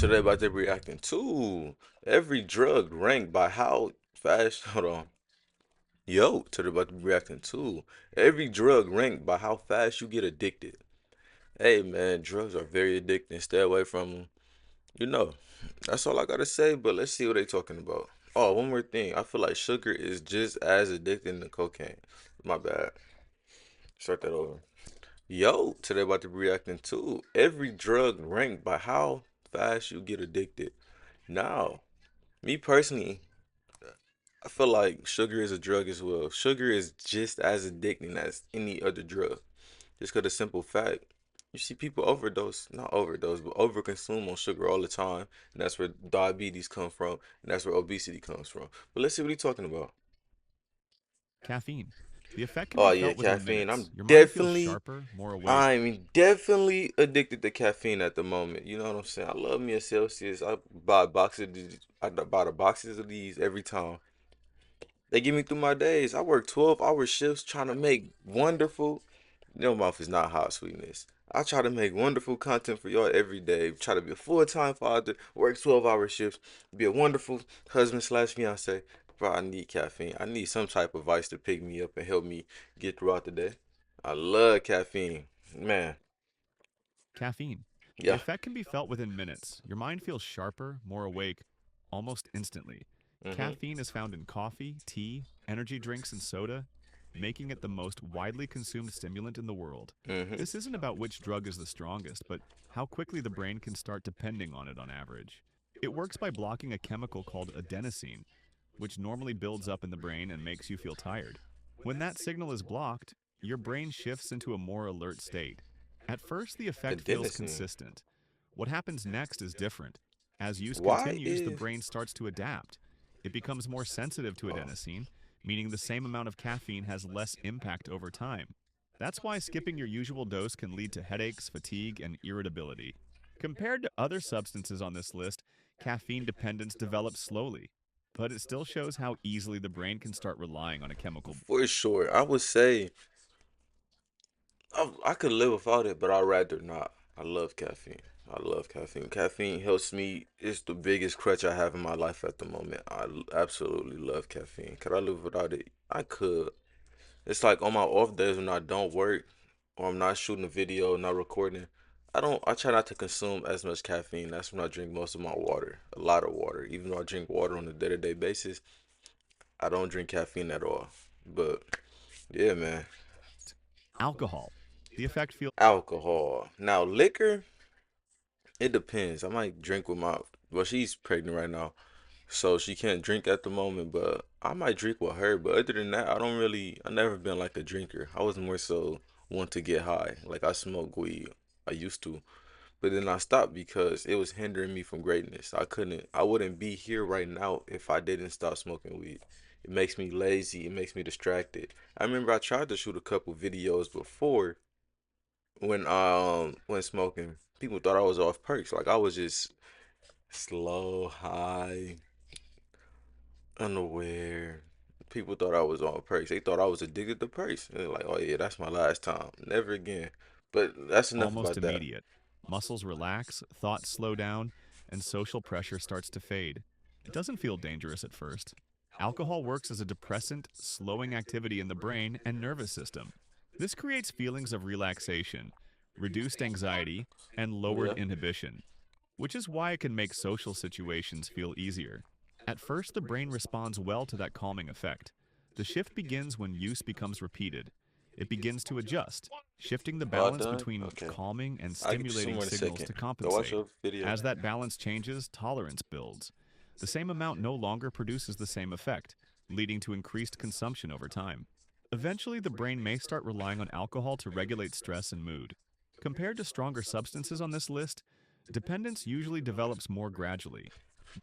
Today about to be reacting to every drug ranked by how fast. Hold on. Yo, today about to be reacting to every drug ranked by how fast you get addicted. Hey man, drugs are very addicting. Stay away from them. You know, that's all I gotta say. But let's see what they talking about. Oh, one more thing. I feel like sugar is just as addicting to cocaine. My bad. Start that over. Yo, today about to be reacting to every drug ranked by how fast you get addicted. Now, me personally, I feel like sugar is a drug as well. Sugar is just as addicting as any other drug. Just because the simple fact, you see people overdose, not overdose, but overconsume on sugar all the time. And that's where diabetes comes from. And that's where obesity comes from. But let's see what he's talking about. Caffeine. The effect can Oh be yeah, felt within caffeine. minutes. Your mind feels more awake. I'm definitely addicted to caffeine at the moment. You know what I'm saying? I love me a Celsius. I buy boxes of these, I buy the boxes of these every time. They get me through my days. I work 12-hour shifts trying to make wonderful. Your mouth is not hot, sweetness. I try to make wonderful content for y'all every day. Try to be a full-time father, work 12-hour shifts, be a wonderful husband slash fiance. Bro, I need caffeine. I need some type of vice to pick me up and help me get throughout the day. I love caffeine. Man, Caffeine. The yeah. effect can be felt within minutes. Your mind feels sharper, more awake, almost instantly. Mm-hmm. Caffeine is found in coffee, tea, energy drinks, and soda, making it the most widely consumed stimulant in the world. Mm-hmm. This isn't about which drug is the strongest, but how quickly the brain can start depending on it on average. It works by blocking a chemical called adenosine, which normally builds up in the brain and makes you feel tired. When that signal is blocked, your brain shifts into a more alert state. At first, the effect feels Adenosine. consistent. What happens next is different. As use Why continues, the is brain starts to adapt. It becomes more sensitive to oh, adenosine, meaning the same amount of caffeine has less impact over time. That's why skipping your usual dose can lead to headaches, fatigue, and irritability. Compared to other substances on this list, caffeine dependence develops slowly, but it still shows how easily the brain can start relying on a chemical. for sure? I would say I could live without it, but I'd rather not. I love caffeine. I love caffeine. Caffeine helps me. It's the biggest crutch I have in my life at the moment. Absolutely love caffeine. Could I live without it? I could. It's like on my off days when I don't work or I'm not shooting a video, not recording. I try not to consume as much caffeine. That's when I drink most of my water. A lot of water. Even though I drink water on a day-to-day basis, I don't drink caffeine at all. But yeah, man. Alcohol. The effect feels Alcohol. Now liquor. It depends. I might drink with my, well, she's pregnant right now, so she can't drink at the moment, but I might drink with her. But other than that, I never been like a drinker. I was more so want to get high. Like I smoke weed. I used to. But then I stopped because it was hindering me from greatness. I wouldn't be here right now if I didn't stop smoking weed. It makes me lazy. It makes me distracted. I remember I tried to shoot a couple videos before when smoking, people thought I was off perks. Like I was just slow, high, unaware. People thought I was on perks. They thought I was addicted to perks. And they're like, oh yeah, that's my last time. Never again. But that's enough almost about that. immediate. Muscles relax, thoughts slow down, and social pressure starts to fade. It doesn't feel dangerous at first. Alcohol works as a depressant, slowing activity in the brain and nervous system. This creates feelings of relaxation, reduced anxiety, and lowered Yeah. inhibition, which is why it can make social situations feel easier. At first, the brain responds well to that calming effect. The shift begins when use becomes repeated. It begins to adjust, shifting the All balance done? between Okay. calming and I'll get you some stimulating more in a signals second. to Go watch compensate. your video. As that balance changes, tolerance builds. The same amount no longer produces the same effect, leading to increased consumption over time. Eventually, the brain may start relying on alcohol to regulate stress and mood. Compared to stronger substances on this list, dependence usually develops more gradually.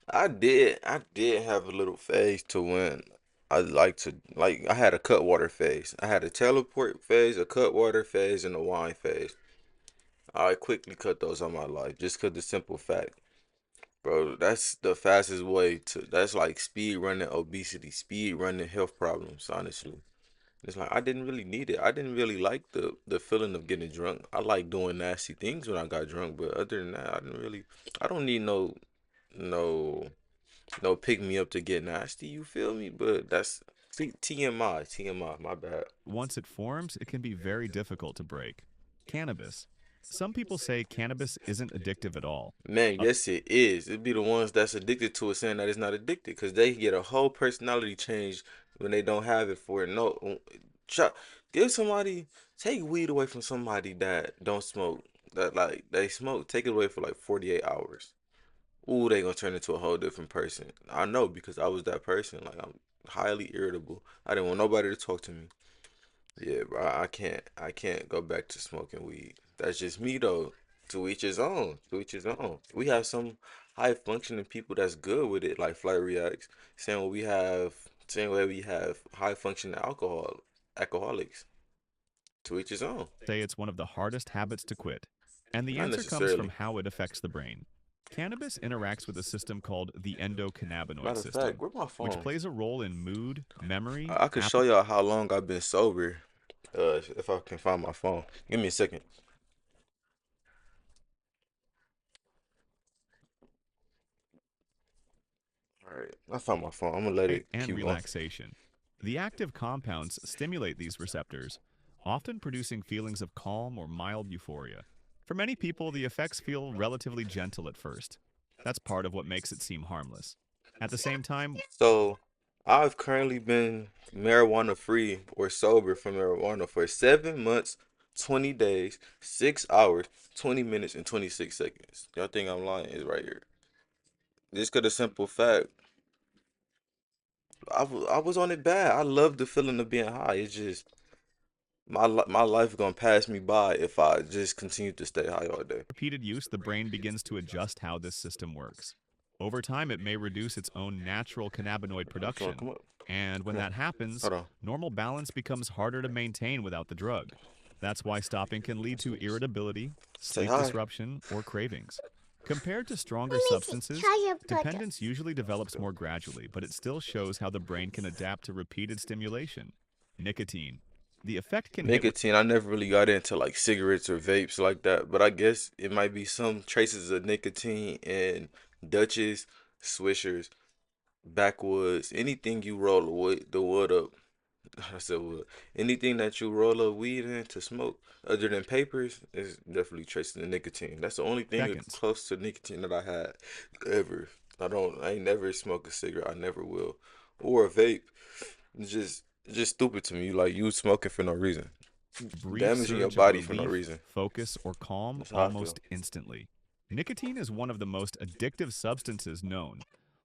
I did have a little phase to when I like to like I had a cut water phase. I had a teleport phase, a cut water phase, and a wine phase. I quickly cut those on my life just cause the simple fact, bro, that's the fastest way to that's like speed running obesity, speed running health problems, honestly. It's like I didn't really need it. I didn't really like the feeling of getting drunk. I like doing nasty things when I got drunk, but other than that, I didn't really. I don't need no no pick me up to get nasty. You feel me? But that's TMI. TMI. My bad. Once it forms, it can be very difficult to break. Cannabis. Some people say cannabis isn't addictive at all. Man, Uh, yes, it is. It'd be the ones that's addicted to it saying that it's not addicted because they get a whole personality change when they don't have it for it. No, try, give somebody, take weed away from somebody that don't smoke, that like they smoke, take it away for like 48 hours. Ooh, they gonna turn into a whole different person. I know because I was that person. Like I'm highly irritable. I didn't want nobody to talk to me. Yeah, bro, I can't go back to smoking weed. That's just me though. To each his own. To each his own. We have some high functioning people that's good with it, like Flight Reacts. Same way we have high functioning alcoholics. To each his own. say it's one of the hardest habits to quit. And the Not answer comes from necessarily. how it affects the brain. Cannabis interacts with a system called the endocannabinoid Matter of fact, system, where's my which phone? plays a role in mood, memory, I could show appetite. y'all how long I've been sober. If I can find my phone. Give me a second. All right, I found my phone. I'm gonna let it And keep going. relaxation. The active compounds stimulate these receptors, often producing feelings of calm or mild euphoria. For many people, the effects feel relatively gentle at first. That's part of what makes it seem harmless. At the same time, So I've currently been marijuana free or sober from marijuana for 7 months, 20 days, 6 hours, 20 minutes, and 26 seconds. Y'all think I'm lying? Is right here. Just cause the simple fact, I was on it bad. I love the feeling of being high. It's just my life gonna pass me by if I just continue to stay high all day. repeated use, the brain begins to adjust how this system works. Over time, it may reduce its own natural cannabinoid If you wanna production. come up, And when come on. that happens, Hold on. normal balance becomes harder to maintain without the drug. That's why stopping can lead to irritability, Say sleep hi. disruption, or cravings. Compared to stronger Let me substances, try your dependence products. usually develops more gradually, but it still shows how the brain can adapt to repeated stimulation. Nicotine. The effect can hit Nicotine, I never really got into like cigarettes or vapes like that, but I guess it might be some traces of nicotine in Dutchess, Swishers, Backwoods, anything you roll the wood up. I said wood. Anything that you roll up weed in to smoke, other than papers, is definitely traces of nicotine. That's the only thing seconds. close to nicotine that I had ever. I ain't never smoked a cigarette. I never will, or a vape. It's just stupid to me. Like you smoking for no reason, Brief damaging your surge of body for no relief, reason. focus, or calm That's how I feel. almost instantly. Nicotine is one of the most addictive substances known,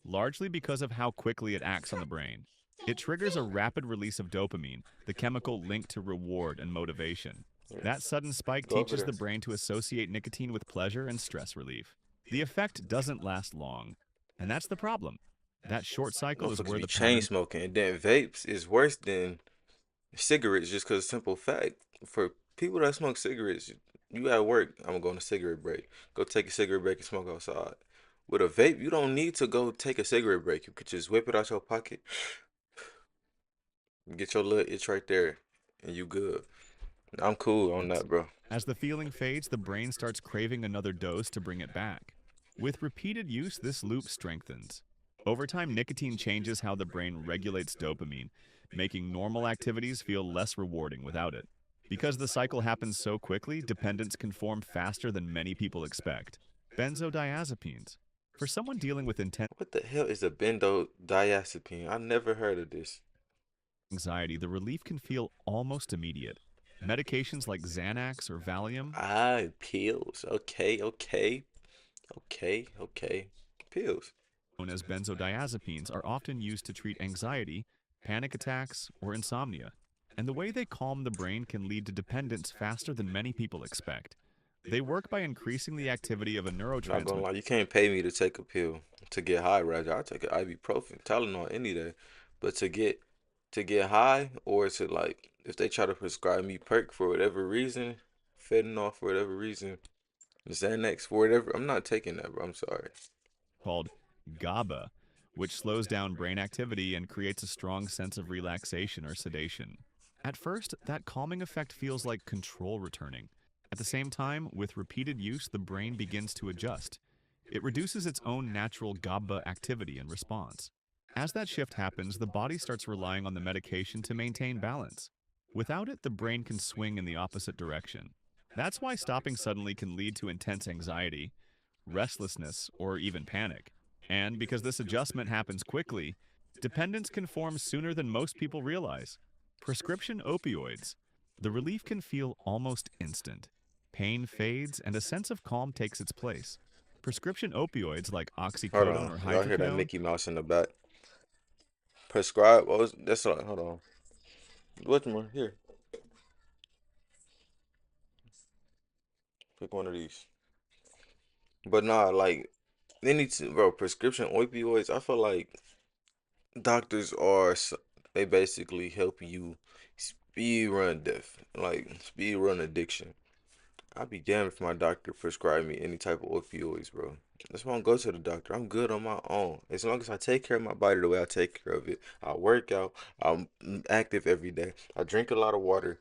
largely because of how quickly it acts on the brain. It triggers a rapid release of dopamine, the chemical linked to reward and motivation. Yeah. That sudden spike Go over teaches there. the brain to associate nicotine with pleasure and stress relief. The effect doesn't last long, and that's the problem. That short cycle is Motherfuckers where be the chain pattern smoking, and then vapes is worse than cigarettes, just cause simple fact. For people that smoke cigarettes, you at work, I'm going to cigarette break. Go take a cigarette break and smoke outside. With a vape, you don't need to go take a cigarette break. You could just whip it out your pocket, get your little itch right there, and you good. I'm cool on that, bro. As the feeling fades, the brain starts craving another dose to bring it back. With repeated use, this loop strengthens. Over time, nicotine changes how the brain regulates dopamine, making normal activities feel less rewarding without it. Because the cycle happens so quickly, dependence can form faster than many people expect. Benzodiazepines. For someone dealing with intense What the hell is a benzodiazepine? I never heard of this. anxiety, the relief can feel almost immediate. Medications like Xanax or Valium, Ah, pills. Okay, okay, okay, okay. Pills. known as benzodiazepines, are often used to treat anxiety, panic attacks, or insomnia. And the way they calm the brain can lead to dependence faster than many people expect. They work by increasing the activity of a Not gonna neurotransmitter lie, you can't pay me to take a pill to get high, Roger. I take an ibuprofen, Tylenol any day. But to get high or to like if they try to prescribe me perk for whatever reason, fentanyl for whatever reason, Xanax for whatever, I'm not taking that, bro. I'm sorry. called GABA, which slows down brain activity and creates a strong sense of relaxation or sedation. At first, that calming effect feels like control returning. At the same time, with repeated use, the brain begins to adjust. It reduces its own natural GABA activity and response. As that shift happens, the body starts relying on the medication to maintain balance. Without it, the brain can swing in the opposite direction. That's why stopping suddenly can lead to intense anxiety, restlessness, or even panic. And because this adjustment happens quickly, dependence can form sooner than most people realize. Prescription opioids. The relief can feel almost instant. Pain fades and a sense of calm takes its place. Prescription opioids like Hold oxycodone on. or Y'all hear that hydrocodone. Mickey Mouse in the back? Prescribe. What was that's all. Hold on. What more? Here. Pick one of these. But nah, like they need to, bro. Prescription opioids. I feel like doctors they basically help you speed run death, like speed run addiction. I'd be damned if my doctor prescribed me any type of opioids, bro. That's why I don't go to the doctor. I'm good on my own. As long as I take care of my body the way I take care of it, I work out, I'm active every day, I drink a lot of water.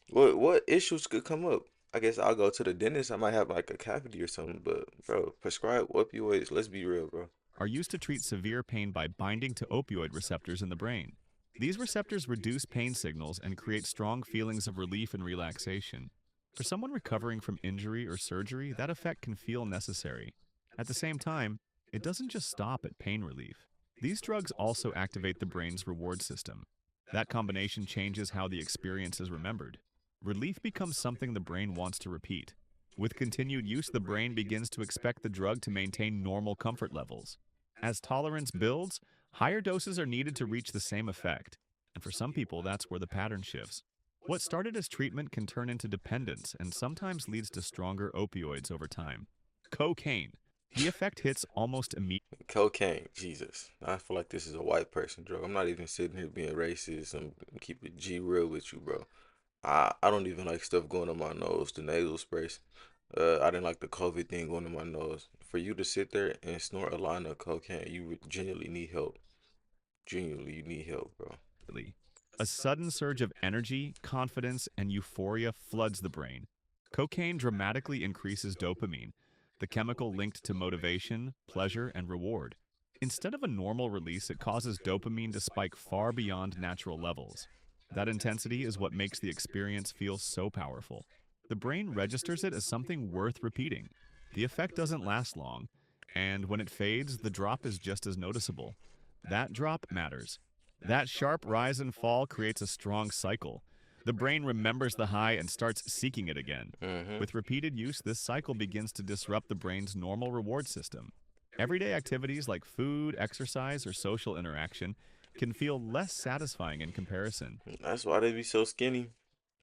What issues could come up? I guess I'll go to the dentist. I might have like a cavity or something, but bro, prescribe opioids. Let's be real, bro. Are used to treat severe pain by binding to opioid receptors in the brain. These receptors reduce pain signals and create strong feelings of relief and relaxation. For someone recovering from injury or surgery, that effect can feel necessary. At the same time, it doesn't just stop at pain relief. These drugs also activate the brain's reward system. That combination changes how the experience is remembered. Relief becomes something the brain wants to repeat. With continued use, the brain begins to expect the drug to maintain normal comfort levels. As tolerance builds, higher doses are needed to reach the same effect. And for some people, that's where the pattern shifts. What started as treatment can turn into dependence and sometimes leads to stronger opioids over time. Cocaine. The effect hits almost immediately. Cocaine, Jesus. I feel like this is a white person drug. I'm not even sitting here being racist. I'm keep it G real with you, bro. I don't even like stuff going on my nose, the nasal sprays. I didn't like the COVID thing going in my nose. For you to sit there and snort a line of cocaine, you genuinely need help. Genuinely, you need help, bro. A sudden surge of energy, confidence, and euphoria floods the brain. Cocaine dramatically increases dopamine, the chemical linked to motivation, pleasure, and reward. Instead of a normal release, it causes dopamine to spike far beyond natural levels. That intensity is what makes the experience feel so powerful. The brain registers it as something worth repeating. The effect doesn't last long, and when it fades, the drop is just as noticeable. That drop matters. That sharp rise and fall creates a strong cycle. The brain remembers the high and starts seeking it again. Mm-hmm. With repeated use, this cycle begins to disrupt the brain's normal reward system. Everyday activities like food, exercise, or social interaction can feel less satisfying in comparison. That's why they be so skinny.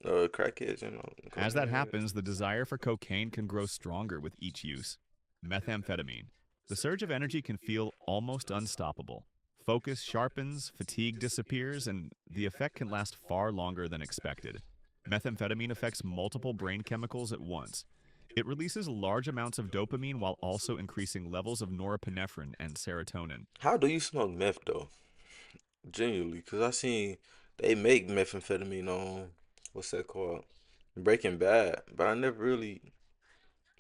Crackheads, As that cocaine heads. happens, the desire for cocaine can grow stronger with each use. Methamphetamine. The surge of energy can feel almost unstoppable. Focus sharpens, fatigue disappears, and the effect can last far longer than expected. Methamphetamine affects multiple brain chemicals at once. It releases large amounts of dopamine while also increasing levels of norepinephrine and serotonin. How do you smoke meth though? Genuinely, cause I seen they make methamphetamine on what's that called? Breaking Bad, but I never really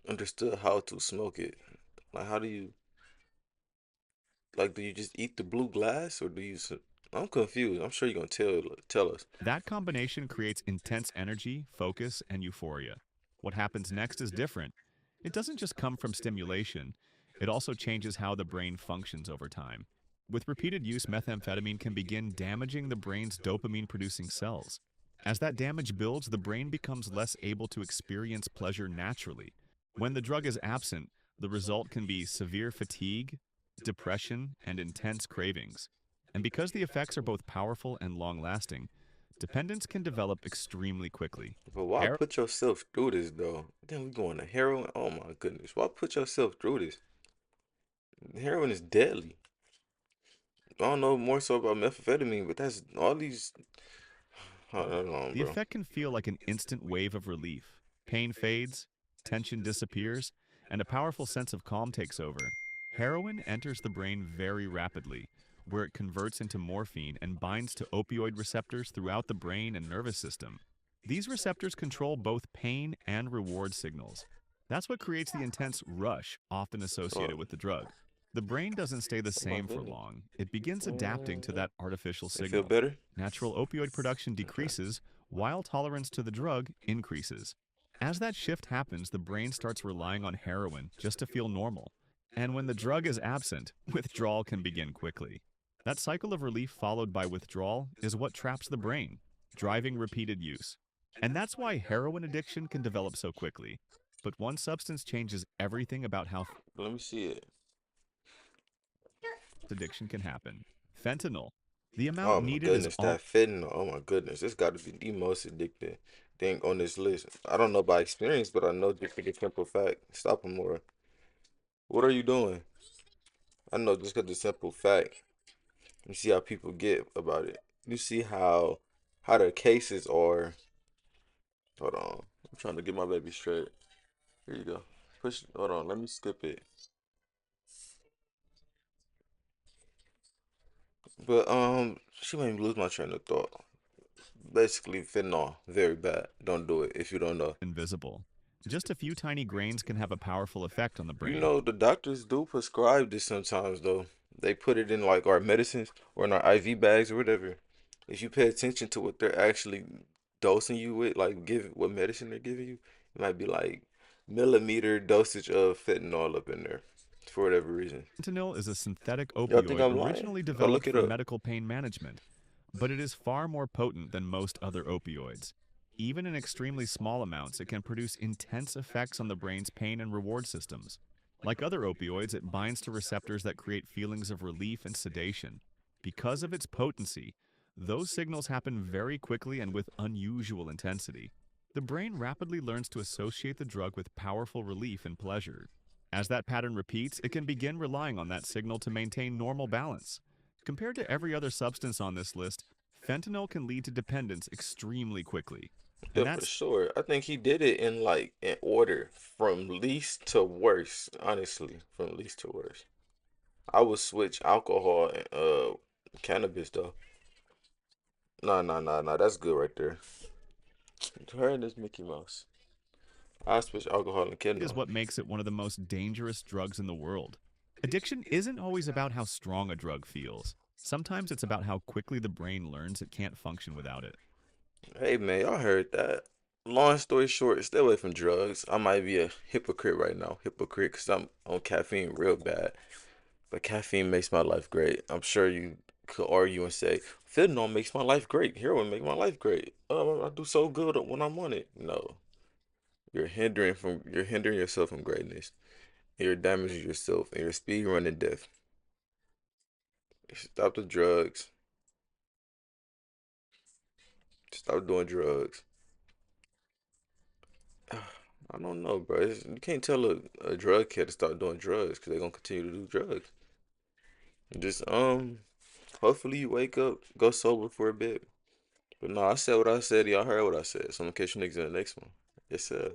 understood how to smoke it. Like, how do you do you just eat the blue glass or do you? I'm confused. I'm sure you're gonna tell us. That combination creates intense energy, focus, and euphoria. What happens next is different. It doesn't just come from stimulation, it also changes how the brain functions over time. With repeated use, methamphetamine can begin damaging the brain's dopamine producing cells. As that damage builds, the brain becomes less able to experience pleasure naturally. When the drug is absent, the result can be severe fatigue, depression, and intense cravings. And because the effects are both powerful and long lasting, dependence can develop extremely quickly. But why put yourself through this though? Then we going to heroin. Oh my goodness, why put yourself through this? Heroin is deadly. I don't know more so about methamphetamine, but that's all these. I don't know, The bro. effect can feel like an instant wave of relief. Pain fades, tension disappears, and a powerful sense of calm takes over. Heroin enters the brain very rapidly. where it converts into morphine and binds to opioid receptors throughout the brain and nervous system. These receptors control both pain and reward signals. That's what creates the intense rush often associated Oh, with the drug. The brain doesn't stay the oh my same for goodness. long. It begins adapting to Mm, that artificial you feel signal. better? Natural opioid production Okay. decreases while tolerance to the drug increases. As that shift happens, the brain starts relying on heroin just to feel normal. And when the drug is absent, withdrawal can begin quickly. That cycle of relief followed by withdrawal is what traps the brain, driving repeated use. And that's why heroin addiction can develop so quickly. But one substance changes everything about how Let me see it. addiction can happen. Fentanyl. The amount Oh my needed is goodness, that fentanyl. Oh my goodness, this got to be the most addicting thing on this list. I don't know by experience, but I know just for the simple fact. Stop him, Laura. What are you doing? I know just because the simple fact. You see how people get about it. You see how the cases are. Hold on, I'm trying to get my baby straight. Here you go. Push. Hold on, let me skip it. But she made me lose my train of thought. Basically, fentanyl, very bad. Don't do it if you don't know. invisible. Just a few tiny grains can have a powerful effect on the You brain. know, the doctors do prescribe this sometimes, though. They put it in like our medicines or in our IV bags or whatever. If you pay attention to what they're actually dosing you with, like give what medicine they're giving you, it might be like millimeter dosage of fentanyl up in there for whatever reason. Fentanyl is a synthetic Y'all think opioid I'm lying? originally Oh, look developed it for up. medical pain management, but it is far more potent than most other opioids. Even in extremely small amounts, it can produce intense effects on the brain's pain and reward systems. Like other opioids, it binds to receptors that create feelings of relief and sedation. Because of its potency, those signals happen very quickly and with unusual intensity. The brain rapidly learns to associate the drug with powerful relief and pleasure. As that pattern repeats, it can begin relying on that signal to maintain normal balance. Compared to every other substance on this list, fentanyl can lead to dependence extremely quickly. Yeah, And for that's sure. I think he did it in like in order from least to worst, honestly, from least to worst. I would switch alcohol and cannabis though. Nah, nah, nah, nah. That's good right there. Her and this Mickey Mouse. I switch alcohol and is cannabis. what makes it one of the most dangerous drugs in the world. Addiction isn't always about how strong a drug feels. Sometimes it's about how quickly the brain learns it can't function without it. Hey man, y'all heard that? Long story short, stay away from drugs. I might be a hypocrite right now, hypocrite, because I'm on caffeine real bad. But caffeine makes my life great. I'm sure you could argue and say fentanyl makes my life great. Heroin make my life great. I do so good when I'm on it. No, you're hindering yourself from greatness. You're damaging yourself and you're speed running death. Stop the drugs. Stop doing drugs. I don't know, bro. You can't tell a drug kid to stop doing drugs because they're gonna continue to do drugs. Just hopefully you wake up, go sober for a bit. But no, I said what I said. Y'all heard what I said. So I'm gonna catch you niggas in the next one. Yes, sir.